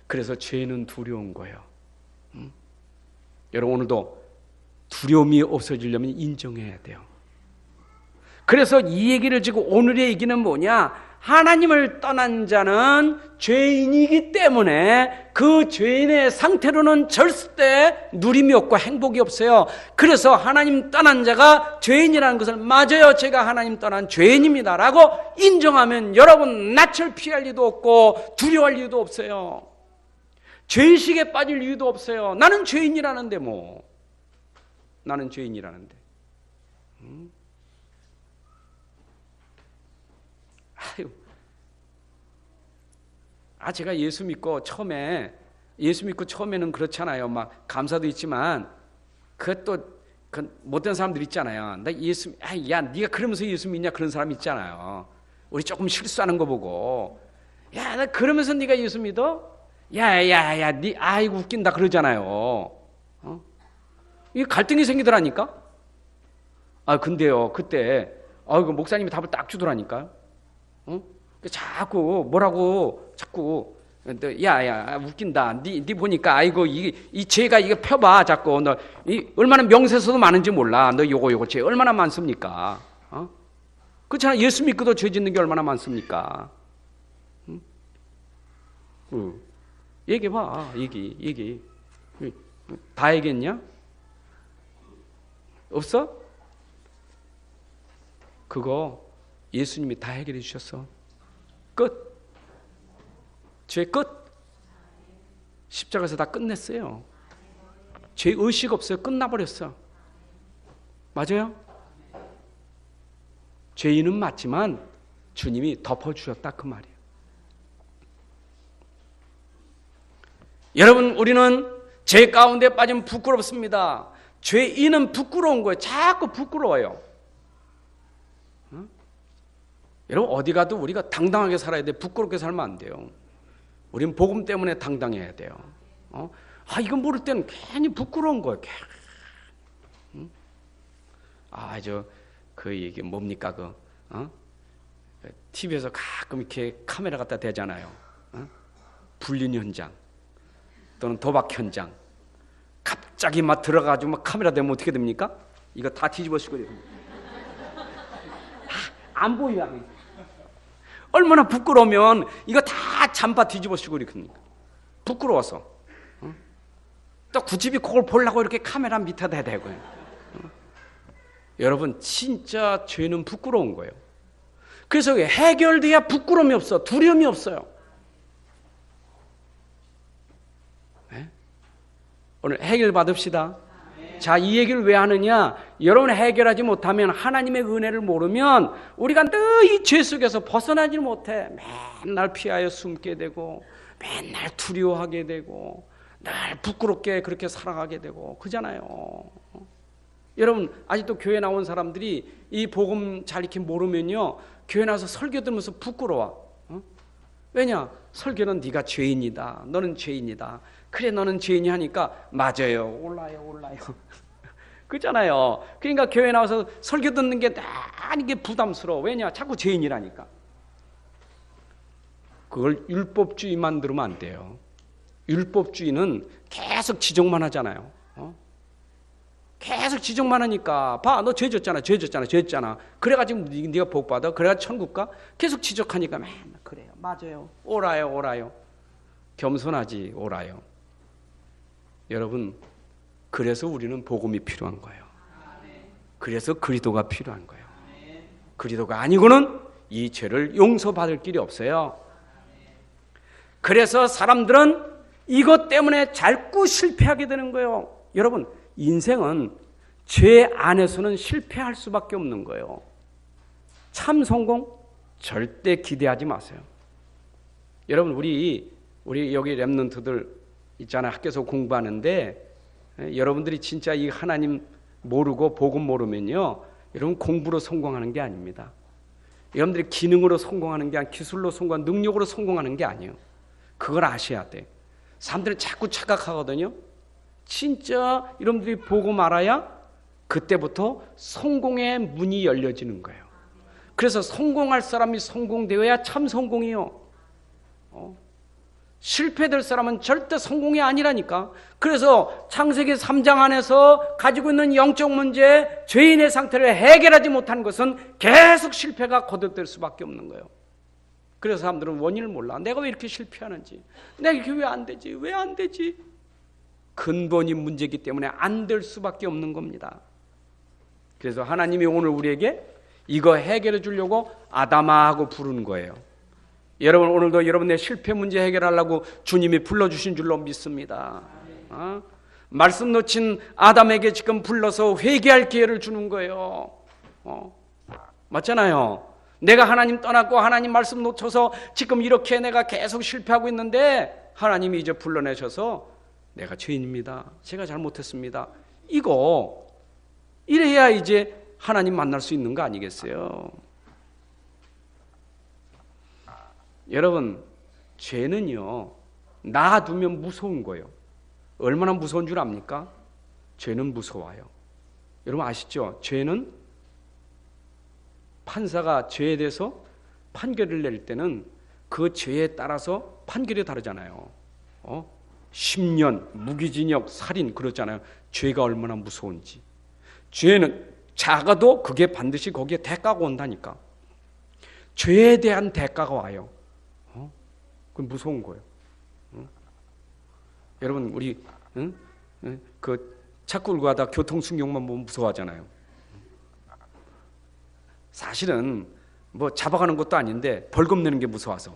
그래서 죄는 두려운 거예요. 여러분, 오늘도 두려움이 없어지려면 인정해야 돼요. 그래서 이 얘기를 지금 오늘의 얘기는 뭐냐? 하나님을 떠난 자는 죄인이기 때문에 그 죄인의 상태로는 절대 누림이 없고 행복이 없어요. 그래서 하나님 떠난 자가 죄인이라는 것을, 맞아요, 제가 하나님 떠난 죄인입니다 라고 인정하면 여러분, 낯을 피할 이유도 없고 두려워할 이유도 없어요. 죄의식에 빠질 이유도 없어요. 나는 죄인이라는데 뭐. 나는 죄인이라는데. 제가 예수 믿고 처음에는 그렇잖아요. 막 감사도 있지만 그것도 못된 사람들 있잖아요. 나 예수, 야, 네가 그러면서 예수 믿냐, 그런 사람 있잖아요. 우리 조금 실수하는 거 보고, 야, 나 그러면서 네가 예수 믿어? 야, 네 아이고 웃긴다 그러잖아요. 이게 갈등이 생기더라니까. 근데요, 그때 그 목사님이 답을 딱 주더라니까요. 자꾸 뭐라고 자꾸 야 웃긴다. 네 보니까 아이고 이 죄가 이게 펴봐. 자꾸 너 얼마나 명세서도 많은지 몰라. 너 요거 죄 얼마나 많습니까? 그렇잖아. 예수 믿고도 죄 짓는 게 얼마나 많습니까? 얘기해봐. 얘기. 다 얘기했냐? 없어? 그거 예수님이 다 해결해 주셨어. 끝. 죄 끝. 십자가에서 다 끝냈어요. 죄 의식 없어요. 끝나버렸어. 맞아요? 죄인은 맞지만 주님이 덮어주셨다, 그 말이에요. 여러분, 우리는 죄 가운데 빠지면 부끄럽습니다. 죄인은 부끄러운 거예요. 자꾸 부끄러워요. 여러분, 어디 가도 우리가 당당하게 살아야 돼. 부끄럽게 살면 안 돼요. 우리는 복음 때문에 당당해야 돼요. 이건 모를 때는 괜히 부끄러운 거예요. 이게 뭡니까? TV에서 가끔 이렇게 카메라 갖다 대잖아요. 불륜 현장 또는 도박 현장. 갑자기 막 들어가지고 막 카메라 대면 어떻게 됩니까? 이거 다 뒤집어쓰고 안 보여. 얼마나 부끄러우면 이거 다 잠바 뒤집어 쓰고 이렇게 합니까? 부끄러워서. 또 구집이 그걸 보려고 이렇게 카메라 밑에다 대고요. 여러분, 진짜 죄는 부끄러운 거예요. 그래서 해결돼야 부끄러움이 없어, 두려움이 없어요. 네? 오늘 해결 받읍시다. 자, 이 얘기를 왜 하느냐? 여러분, 해결하지 못하면, 하나님의 은혜를 모르면 우리가 늘 이 죄 속에서 벗어나지 못해. 맨날 피하여 숨게 되고, 맨날 두려워하게 되고, 늘 부끄럽게 그렇게 살아가게 되고 그러잖아요. 여러분, 아직도 교회 나온 사람들이 이 복음 잘 이렇게 모르면요, 교회 나와서 설교 들으면서 부끄러워. 왜냐? 설교는 네가 죄인이다, 너는 죄인이다, 그래 너는 죄인이 하니까 맞아요, 올라요 그렇잖아요. 그러니까 교회 나와서 설교 듣는 게 이게 부담스러워. 왜냐? 자꾸 죄인이라니까. 그걸 율법주의만 들으면 안 돼요. 율법주의는 계속 지적만 하잖아요. 계속 지적만 하니까, 봐, 너 죄 졌잖아, 죄 졌잖아. 그래가지고 네가 복 받아. 그래가지고 천국 가. 계속 지적하니까 맨날 그래요, 맞아요, 오라요. 겸손하지, 오라요. 여러분, 그래서 우리는 복음이 필요한 거예요. 그래서 그리스도가 필요한 거예요. 그리스도가 아니고는 이 죄를 용서받을 길이 없어요. 그래서 사람들은 이것 때문에 자꾸 실패하게 되는 거예요. 여러분, 인생은 죄 안에서는 실패할 수밖에 없는 거예요. 참 성공 절대 기대하지 마세요. 여러분, 우리 여기 렘넌트들 있잖아요. 학교에서 공부하는데, 여러분들이 진짜 이 하나님 모르고 복음 모르면요, 여러분 공부로 성공하는 게 아닙니다. 여러분들이 기능으로 성공하는 게 아니라, 기술로 성공하는, 능력으로 성공하는 게 아니에요. 그걸 아셔야 돼. 사람들은 자꾸 착각하거든요. 진짜 여러분들이 복음 알아야 그때부터 성공의 문이 열려지는 거예요. 그래서 성공할 사람이 성공되어야 참 성공이요. 실패될 사람은 절대 성공이 아니라니까. 그래서 창세기 3장 안에서 가지고 있는 영적 문제, 죄인의 상태를 해결하지 못한 것은 계속 실패가 거듭될 수밖에 없는 거예요. 그래서 사람들은 원인을 몰라. 내가 왜 이렇게 실패하는지, 내가 이렇게 왜 안 되지? 근본이 문제이기 때문에 안 될 수밖에 없는 겁니다. 그래서 하나님이 오늘 우리에게 이거 해결해 주려고 아담아 하고 부르는 거예요. 여러분, 오늘도 여러분의 실패 문제 해결하려고 주님이 불러주신 줄로 믿습니다. 말씀 놓친 아담에게 지금 불러서 회개할 기회를 주는 거예요. 맞잖아요. 내가 하나님 떠났고 하나님 말씀 놓쳐서 지금 이렇게 내가 계속 실패하고 있는데, 하나님이 이제 불러내셔서 내가 죄인입니다, 제가 잘못했습니다, 이거 이래야 이제 하나님 만날 수 있는 거 아니겠어요? 여러분, 죄는요, 놔두면 무서운 거예요. 얼마나 무서운 줄 압니까? 죄는 무서워요. 여러분 아시죠? 죄는 판사가 죄에 대해서 판결을 낼 때는 그 죄에 따라서 판결이 다르잖아요. 10년, 무기징역, 살인, 그렇잖아요. 죄가 얼마나 무서운지. 죄는 작아도 그게 반드시 거기에 대가가 온다니까. 죄에 대한 대가가 와요. 그건 무서운 거예요. 여러분, 우리 그 차 끌고 가다 교통순경만 보면 무서워하잖아요. 사실은 뭐 잡아가는 것도 아닌데 벌금 내는 게 무서워서,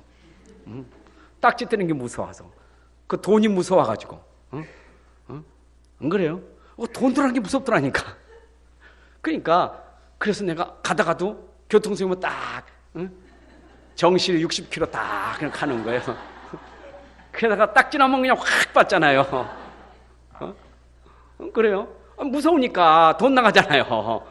딱지 떼는 게 무서워서, 그 돈이 무서워가지고, 안 그래요? 돈 들어가는 게 무섭더라니까. 그러니까 그래서 내가 가다가도 교통수행만 딱, 정실 60km 딱 그냥 가는 거예요. 그러다가 딱 지나면 그냥 확 받잖아요. 그래요? 무서우니까 돈 나가잖아요.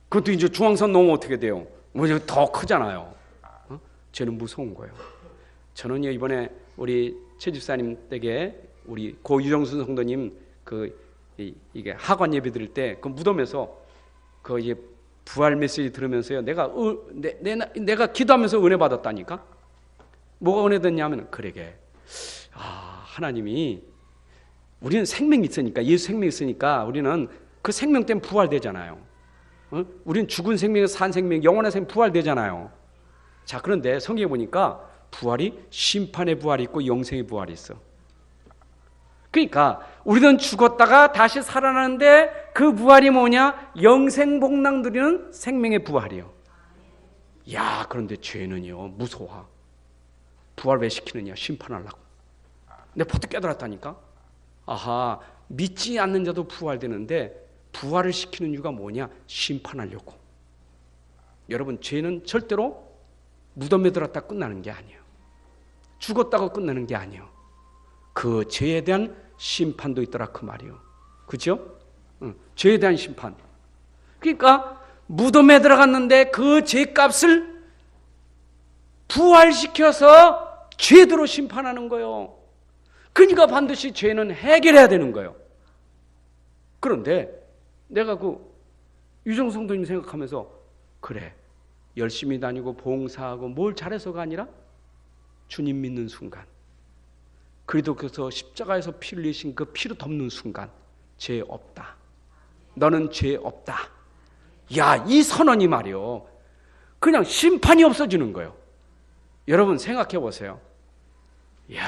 그것도 이제 중앙선 넘으면 어떻게 돼요? 뭐 더 크잖아요. 죄는 무서운 거예요. 저는 이번에 우리 최 집사님 댁에 우리 고 유정순 성도님 이게 하관 예배 드릴 때 그 무덤에서 그 이제 부활 메시지 들으면서요, 내가 기도하면서 은혜 받았다니까. 뭐가 은혜 됐냐면, 그러게, 하나님이, 우리는 생명이 있으니까, 예수 생명이 있으니까 우리는 그 생명 때문에 부활되잖아요. 우린 죽은 생명에서 산 생명, 영원한 생명 부활되잖아요. 자, 그런데 성경에 보니까 부활이 심판의 부활이 있고 영생의 부활이 있어. 그러니까 우리는 죽었다가 다시 살아나는데 그 부활이 뭐냐? 영생복락 누리는 생명의 부활이요. 야, 그런데 죄는요 무서워. 부활 왜 시키느냐? 심판하려고. 내가 퍼뜩 깨달았다니까. 아하, 믿지 않는 자도 부활되는데 부활을 시키는 이유가 뭐냐? 심판하려고. 여러분, 죄는 절대로 무덤에 들었다 끝나는 게 아니에요. 죽었다고 끝나는 게 아니에요. 그 죄에 대한 심판도 있더라 그 말이에요. 그죠? 죄에 대한 심판. 그러니까 무덤에 들어갔는데 그 죄값을 부활시켜서 죄대로 심판하는 거예요. 그러니까 반드시 죄는 해결해야 되는 거예요. 그런데 내가 유정 성도님 생각하면서 그래, 열심히 다니고 봉사하고 뭘 잘해서가 아니라 주님 믿는 순간, 그리스도께서 십자가에서 피 흘리신 그 피로 덮는 순간 죄 없다. 너는 죄 없다. 야, 이 선언이 말이요, 그냥 심판이 없어지는 거예요. 여러분 생각해 보세요. 야,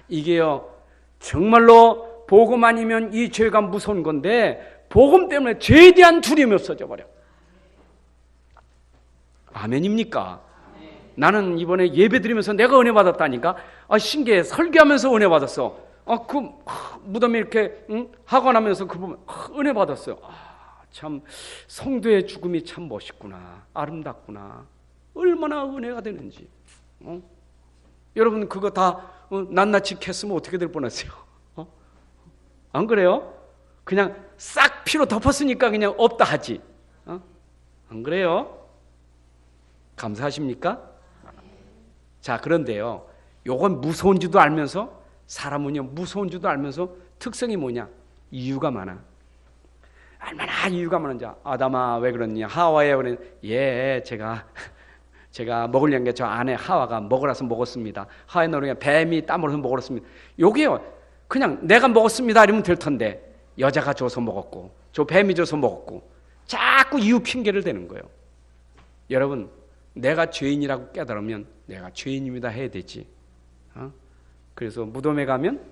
이게요 정말로 복음 아니면 이 죄가 무서운 건데 복음 때문에 죄에 대한 두려움이 없어져 버려. 아멘입니까? 나는 이번에 예배 드리면서 내가 은혜 받았다니까. 신기해. 설교하면서 은혜 받았어. 그 무덤에 이렇게 하고 나면서 그 보면 은혜 받았어요. 참 성도의 죽음이 참 멋있구나, 아름답구나, 얼마나 은혜가 되는지. 여러분 그거 다 낱낱이 캤으면 어떻게 될 뻔했어요? 안 그래요? 그냥 싹 피로 덮었으니까 그냥 없다 하지. 안 그래요? 감사하십니까? 자, 그런데요, 요건 무서운 줄도 알면서, 사람은요 무서운 줄도 알면서 특성이 뭐냐? 이유가 많아. 얼마나 이유가 많은지. 아담아 왜 그러냐? 하와에 그러냐? 예, 제가 먹으려는 게 저 안에 하와가 먹으라서 먹었습니다. 하와에 노르냐? 뱀이 땀으로서 먹으랬습니다. 요게요 그냥 내가 먹었습니다 이러면 될 텐데, 여자가 줘서 먹었고 저 뱀이 줘서 먹었고 자꾸 이유 핑계를 대는 거예요. 여러분, 내가 죄인이라고 깨달으면 내가 죄인입니다 해야 되지. 그래서 무덤에 가면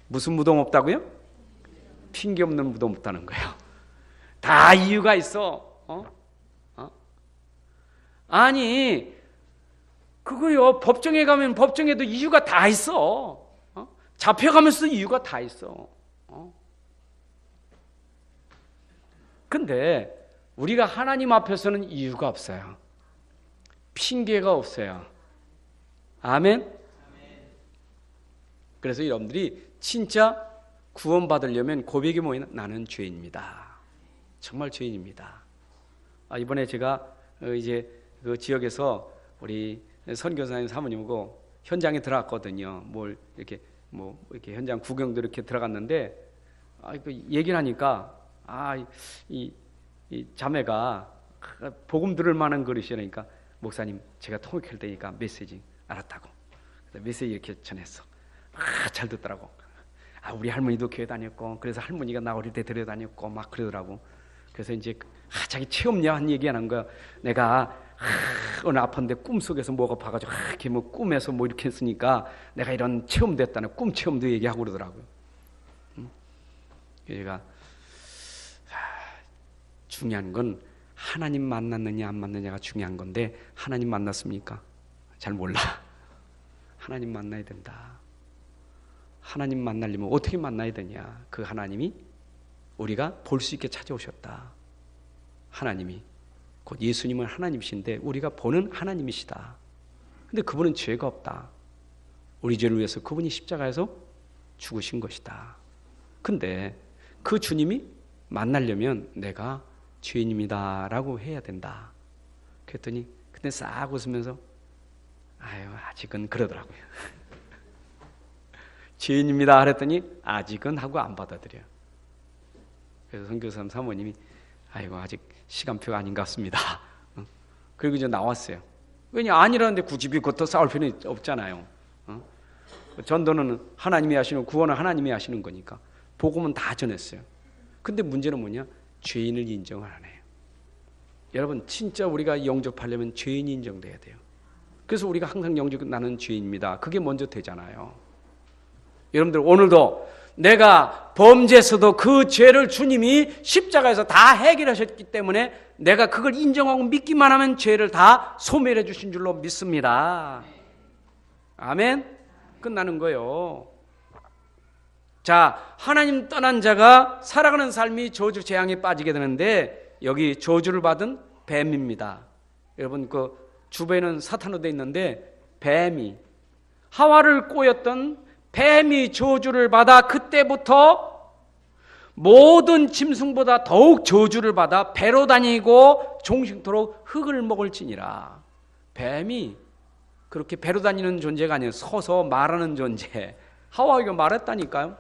무슨 무덤 없다고요? 핑계 없는 무덤 없다는 거예요. 다 이유가 있어. 아니 그거요, 법정에 가면 법정에도 이유가 다 있어. 잡혀가면서도 이유가 다 있어. 근데 우리가 하나님 앞에서는 이유가 없어요. 핑계가 없어요. 아멘? 그래서 여러분들이 진짜 구원받으려면 고백이 뭐냐? 나는 죄인입니다. 정말 죄인입니다. 이번에 제가 이제 그 지역에서 우리 선교사님 사모님하고 현장에 들어갔거든요. 이렇게 현장 구경도 이렇게 들어갔는데, 그 얘기를 하니까 이 자매가 복음 들을 만한 그릇이라니까, 목사님 제가 통역할 때니까 메시지 알았다고. 메시지 이렇게 전했어. 잘 듣더라고. 우리 할머니도 교회 다녔고, 그래서 할머니가 나 어릴 때 데려다녔고 막 그러더라고. 그래서 이제 자기 체험한 얘기하는 거야. 내가 오늘 아팠는데 꿈속에서 뭐가 봐가지고 이렇게 뭐 꿈에서 뭐 이렇게 했으니까 내가 이런 체험도 했다는 꿈 체험도 얘기하고 그러더라고요. 얘가 중요한 건 하나님 만났느냐 안 만났느냐가 중요한 건데, 하나님 만났습니까? 잘 몰라. 하나님 만나야 된다. 하나님 만나려면 어떻게 만나야 되냐? 그 하나님이 우리가 볼 수 있게 찾아오셨다. 하나님이 곧 예수님은 하나님이신데 우리가 보는 하나님이시다. 근데 그분은 죄가 없다. 우리 죄를 위해서 그분이 십자가에서 죽으신 것이다. 근데 그 주님이 만나려면 내가 죄인입니다 라고 해야 된다. 그랬더니 그때 싹 웃으면서 아직은 그러더라고요. 죄인입니다 그랬더니 아직은 하고 안 받아들여요. 그래서 선교사님 사모님이 아직 시간표가 아닌 것 같습니다. 그리고 이제 나왔어요. 왜냐, 아니라는데 굳이 그것도 싸울 필요는 없잖아요. 전도는 하나님이 하시는, 구원은 하나님이 하시는 거니까 복음은 다 전했어요. 근데 문제는 뭐냐? 죄인을 인정을 안 해요. 여러분 진짜 우리가 영접하려면 죄인이 인정돼야 돼요. 그래서 우리가 항상 나는 죄인입니다. 그게 먼저 되잖아요. 여러분들 오늘도 내가 범죄했어도 그 죄를 주님이 십자가에서 다 해결하셨기 때문에 내가 그걸 인정하고 믿기만 하면 죄를 다 소멸해 주신 줄로 믿습니다. 아멘. 끝나는 거예요. 자, 하나님 떠난 자가 살아가는 삶이 저주 재앙에 빠지게 되는데 여기 저주를 받은 뱀입니다. 여러분 그 주변에는 사탄으로 되어 있는데 뱀이 하와를 꼬였던 뱀이 저주를 받아 그때부터 모든 짐승보다 더욱 저주를 받아 배로 다니고 종식토록 흙을 먹을지니라. 뱀이 그렇게 배로 다니는 존재가 아니에요. 서서 말하는 존재. 하와가 말했다니까요.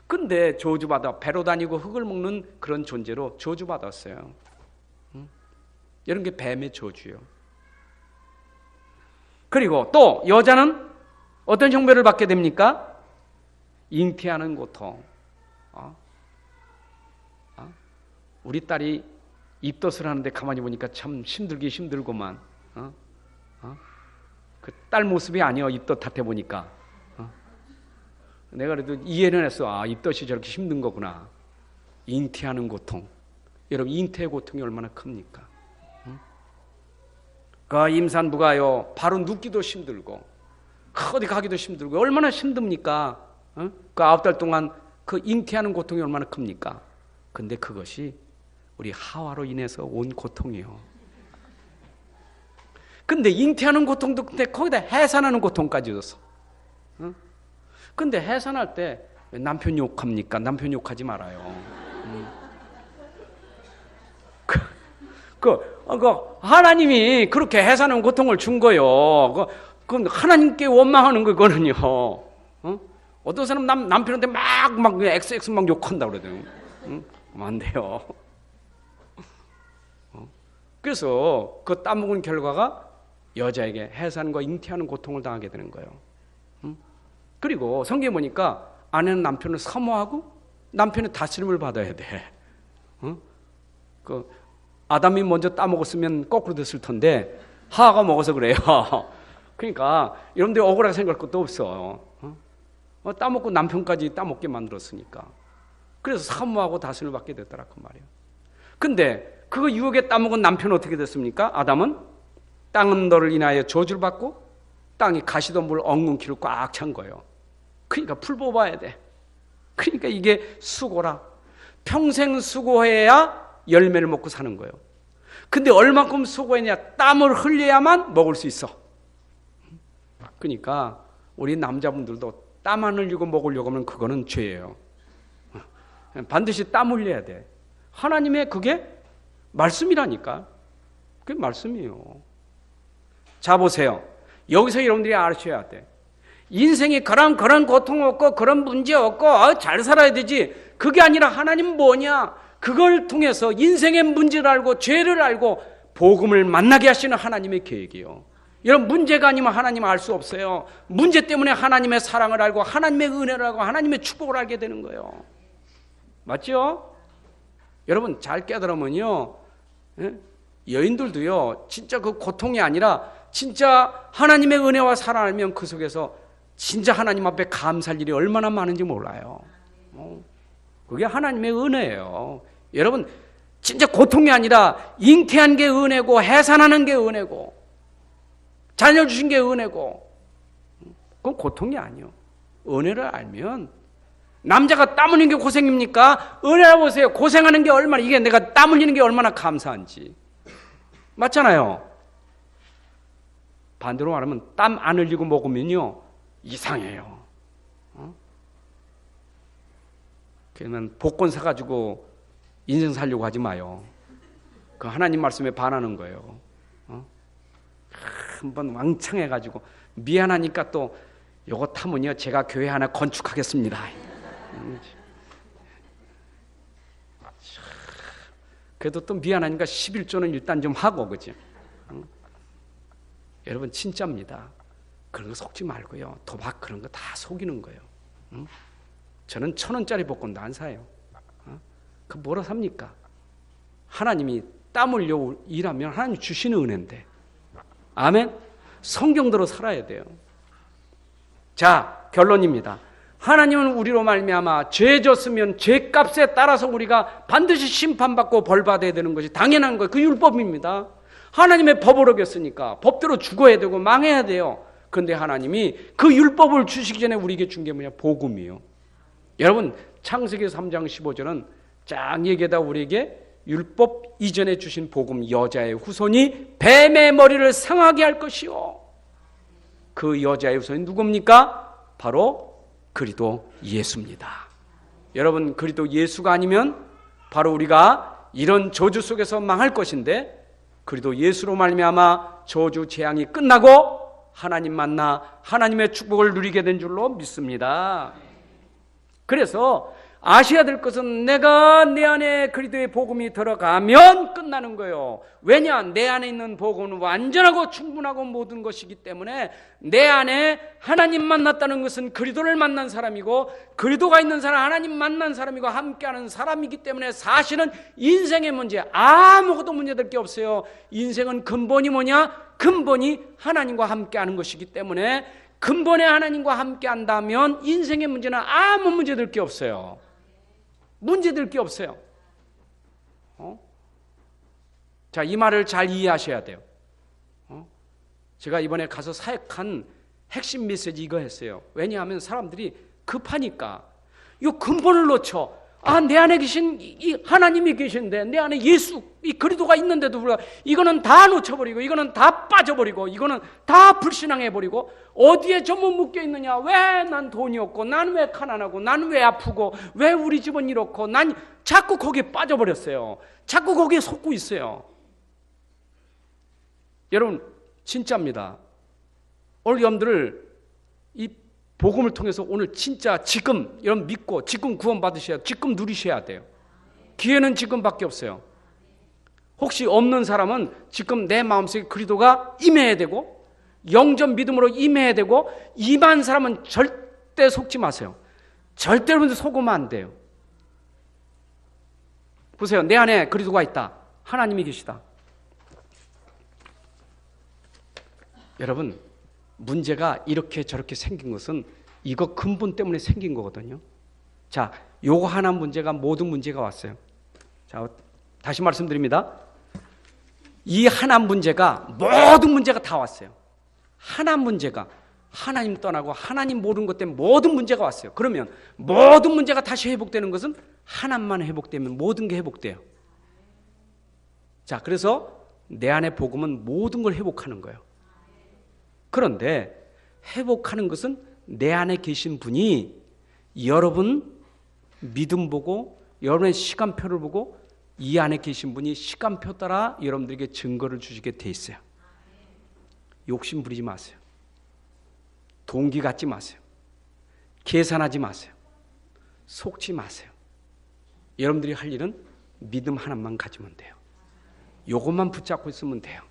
근데 저주받아 배로 다니고 흙을 먹는 그런 존재로 저주받았어요. 이런 게 뱀의 저주예요. 그리고 또 여자는 어떤 형벌을 받게 됩니까? 잉태하는 고통. 우리 딸이 입덧을 하는데 가만히 보니까 참 힘들구만. 그 딸 모습이 아니야. 입덧한테 보니까. 내가 그래도 이해는 했어. 입덧이 저렇게 힘든 거구나. 잉태하는 고통. 여러분 잉태의 고통이 얼마나 큽니까? 그 임산부가요 바로 눕기도 힘들고 어디 가기도 힘들고 얼마나 힘듭니까? 그 9달 동안 그 잉태하는 고통이 얼마나 큽니까? 근데 그것이 우리 하와로 인해서 온 고통이요. 근데 잉태하는 고통도 근데 거기다 해산하는 고통까지 줬어. 근데 해산할 때 왜 남편 욕합니까? 남편 욕하지 말아요. 하나님이 그렇게 해산하는 고통을 준 거요. 그건 하나님께 원망하는 거거든요. 어떤 사람 남편한테 막 XX 막 욕한다 그러더니 안 돼요. 그래서 그 따먹은 결과가 여자에게 해산과 잉태하는 고통을 당하게 되는 거예요. 그리고 성경에 보니까 아내는 남편을 사모하고 남편의 다스림을 받아야 돼. 그 아담이 먼저 따먹었으면 거꾸로 됐을 텐데 하와가 먹어서 그래요. 그러니까 여러분들 억울하게 생각할 것도 없어. 따먹고 남편까지 따먹게 만들었으니까. 그래서 사모하고 다스림을 받게 됐더라 그 말이에요. 근데 그거 유혹에 따먹은 남편은 어떻게 됐습니까? 아담은 땅은 너를 인하여 저주를 받고 땅이 가시덤불 엉겅퀴로 꽉 찬 거예요. 그러니까 풀 뽑아야 돼. 그러니까 이게 수고라. 평생 수고해야 열매를 먹고 사는 거예요. 근데 얼만큼 수고했냐? 땀을 흘려야만 먹을 수 있어. 그러니까 우리 남자분들도 땀 안 흘리고 먹으려고 하면 그거는 죄예요. 반드시 땀 흘려야 돼. 하나님의 그게 말씀이라니까. 그게 말씀이에요. 자 보세요. 여기서 여러분들이 아셔야 돼. 인생에 그런 고통 없고 그런 문제 없고 잘 살아야 되지. 그게 아니라 하나님 뭐냐? 그걸 통해서 인생의 문제를 알고 죄를 알고 복음을 만나게 하시는 하나님의 계획이에요. 여러분 문제가 아니면 하나님을 알 수 없어요. 문제 때문에 하나님의 사랑을 알고 하나님의 은혜를 알고 하나님의 축복을 알게 되는 거예요. 맞죠? 여러분 잘 깨달으면요, 여인들도요 진짜 그 고통이 아니라 진짜 하나님의 은혜와 사랑을 알면 그 속에서 진짜 하나님 앞에 감사할 일이 얼마나 많은지 몰라요. 그게 하나님의 은혜예요. 여러분 진짜 고통이 아니라 잉태한 게 은혜고 해산하는 게 은혜고 자녀 주신 게 은혜고 그건 고통이 아니요. 은혜를 알면 남자가 땀 흘리는 게 고생입니까? 은혜를 보세요. 고생하는 게 얼마나 이게 내가 땀 흘리는 게 얼마나 감사한지. 맞잖아요. 반대로 말하면 땀 안 흘리고 먹으면요 이상해요. 그러면 복권 사가지고 인생 살려고 하지 마요. 그 하나님 말씀에 반하는 거예요. 한번 왕창 해가지고 미안하니까 또 요거 타면요 제가 교회 하나 건축하겠습니다. 그래도 또 미안하니까 11조는 일단 좀 하고 그죠? 여러분 진짜입니다. 그런 거 속지 말고요. 도박 그런 거 다 속이는 거예요. 저는 1,000원짜리 복권도 안 사요. 그 뭐로 삽니까? 하나님이 땀 흘려 일하면 하나님 주시는 은혜인데. 아멘. 성경대로 살아야 돼요. 자, 결론입니다. 하나님은 우리로 말미암아 죄 졌으면 죄값에 따라서 우리가 반드시 심판받고 벌받아야 되는 것이 당연한 거예요. 그 율법입니다. 하나님의 법을 어겼으니까 법대로 죽어야 되고 망해야 돼요. 그런데 하나님이 그 율법을 주시기 전에 우리에게 준 게 뭐냐? 복음이요. 여러분, 창세기 3장 15절은 쫙 얘기하다 우리에게 율법 이전에 주신 복음, 여자의 후손이 뱀의 머리를 상하게 할 것이요. 그 여자의 후손이 누굽니까? 바로 그리스도 예수입니다. 여러분, 그리스도 예수가 아니면 바로 우리가 이런 저주 속에서 망할 것인데, 그리스도 예수로 말미암아 저주 재앙이 끝나고 하나님 만나 하나님의 축복을 누리게 된 줄로 믿습니다. 그래서 아셔야 될 것은 내가 내 안에 그리스도의 복음이 들어가면 끝나는 거예요. 왜냐? 내 안에 있는 복음은 완전하고 충분하고 모든 것이기 때문에 내 안에 하나님 만났다는 것은 그리스도를 만난 사람이고 그리스도가 있는 사람, 하나님 만난 사람이고 함께하는 사람이기 때문에 사실은 인생의 문제 아무것도 문제될 게 없어요. 인생은 근본이 뭐냐? 근본이 하나님과 함께하는 것이기 때문에 근본에 하나님과 함께한다면 인생의 문제는 아무 문제될 게 없어요. 문제될 게 없어요. 자, 이 말을 잘 이해하셔야 돼요. 제가 이번에 가서 사역한 핵심 메시지 이거 했어요. 왜냐하면 사람들이 급하니까 이 근본을 놓쳐. 아, 내 안에 계신 이 하나님이 계신데 내 안에 예수, 이 그리스도가 있는데도 불구하고 이거는 다 놓쳐버리고 이거는 다 빠져버리고 이거는 다 불신앙해버리고 어디에 전부 묶여있느냐? 왜 난 돈이 없고 난 왜 가난하고 난 왜 아프고 왜 우리 집은 이렇고 난 자꾸 거기에 빠져버렸어요. 자꾸 거기에 속고 있어요. 여러분, 진짜입니다. 오늘 여러분들을 이 복음을 통해서 오늘 진짜 지금 여러분 믿고 지금 구원 받으셔야, 지금 누리셔야 돼요. 기회는 지금밖에 없어요. 혹시 없는 사람은 지금 내 마음속에 그리스도가 임해야 되고 영전 믿음으로 임해야 되고, 임한 사람은 절대 속지 마세요. 절대 여러분들 속으면 안 돼요. 보세요. 내 안에 그리스도가 있다. 하나님이 계시다. 여러분, 문제가 이렇게 저렇게 생긴 것은 이거 근본 때문에 생긴 거거든요. 자, 요거 하나 문제가 모든 문제가 왔어요. 자, 다시 말씀드립니다. 이 하나 문제가 모든 문제가 다 왔어요. 하나 문제가 하나님 떠나고 하나님 모르는 것 때문에 모든 문제가 왔어요. 그러면 모든 문제가 다시 회복되는 것은 하나만 회복되면 모든 게 회복돼요. 자, 그래서 내 안의 복음은 모든 걸 회복하는 거예요. 그런데 회복하는 것은 내 안에 계신 분이 여러분 믿음 보고 여러분의 시간표를 보고 이 안에 계신 분이 시간표 따라 여러분들에게 증거를 주시게 돼 있어요. 욕심 부리지 마세요. 동기 갖지 마세요. 계산하지 마세요. 속지 마세요. 여러분들이 할 일은 믿음 하나만 가지면 돼요. 요것만 붙잡고 있으면 돼요.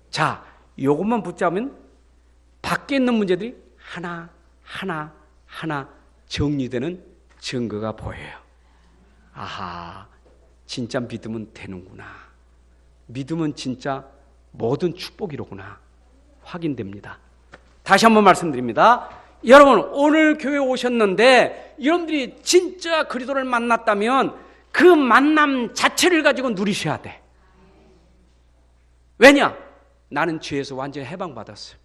자, 요것만 붙잡으면 밖에 있는 문제들이 하나 정리되는 증거가 보여요. 아하, 진짜 믿으면 되는구나. 믿으면 진짜 모든 축복이로구나. 확인됩니다. 다시 한번 말씀드립니다. 여러분, 오늘 교회 오셨는데 여러분들이 진짜 그리스도를 만났다면 그 만남 자체를 가지고 누리셔야 돼. 왜냐? 나는 죄에서 완전히 해방받았어요.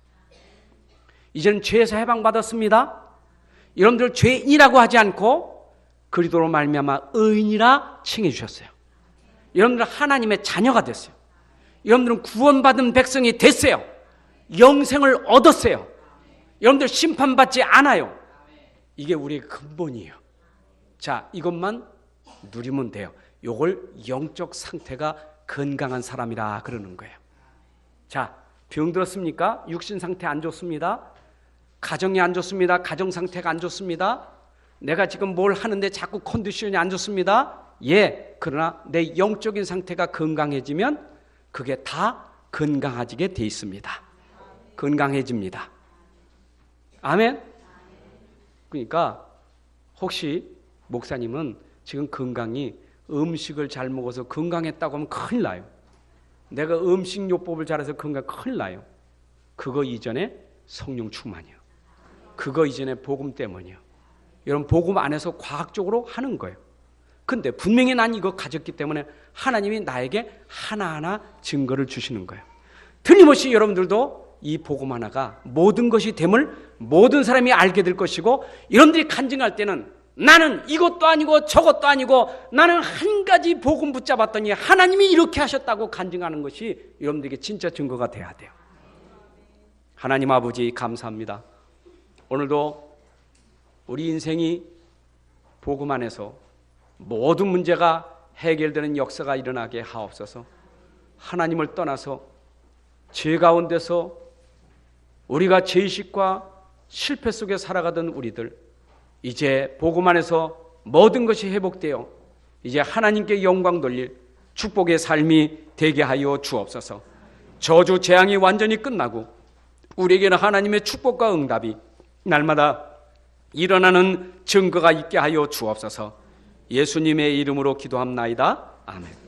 이제는 죄에서 해방받았습니다. 여러분들 죄인이라고 하지 않고 그리스도로 말미암아 의인이라 칭해 주셨어요. 여러분들 하나님의 자녀가 됐어요. 여러분들은 구원받은 백성이 됐어요. 영생을 얻었어요. 여러분들 심판받지 않아요. 이게 우리의 근본이에요. 자, 이것만 누리면 돼요. 이걸 영적 상태가 건강한 사람이라 그러는 거예요. 자, 병 들었습니까? 육신 상태 안 좋습니다. 가정이 안 좋습니다. 가정 상태가 안 좋습니다. 내가 지금 뭘 하는데 자꾸 컨디션이 안 좋습니다. 예, 그러나 내 영적인 상태가 건강해지면 그게 다 건강해지게 돼 있습니다. 건강해집니다. 아멘? 그러니까 혹시 목사님은 지금 건강이 음식을 잘 먹어서 건강했다고 하면 큰일 나요. 내가 음식요법을 잘해서 건강 큰일 나요. 그거 이전에 성령 충만이요. 그거 이전에 복음 때문이요. 여러분 복음 안에서 과학적으로 하는 거예요. 근데 분명히 난 이거 가졌기 때문에 하나님이 나에게 하나하나 증거를 주시는 거예요. 틀림없이 여러분들도 이 복음 하나가 모든 것이 됨을 모든 사람이 알게 될 것이고, 여러분들이 간증할 때는 나는 이것도 아니고 저것도 아니고 나는 한 가지 복음 붙잡았더니 하나님이 이렇게 하셨다고 간증하는 것이 여러분들에게 진짜 증거가 돼야 돼요. 하나님 아버지 감사합니다. 오늘도 우리 인생이 복음 안에서 모든 문제가 해결되는 역사가 일어나게 하옵소서. 하나님을 떠나서 죄 가운데서 우리가 죄의식과 실패 속에 살아가던 우리들, 이제 복음 안에서 모든 것이 회복되어 이제 하나님께 영광 돌릴 축복의 삶이 되게 하여 주옵소서. 저주 재앙이 완전히 끝나고 우리에게는 하나님의 축복과 응답이 날마다 일어나는 증거가 있게 하여 주옵소서. 예수님의 이름으로 기도합나이다. 아멘.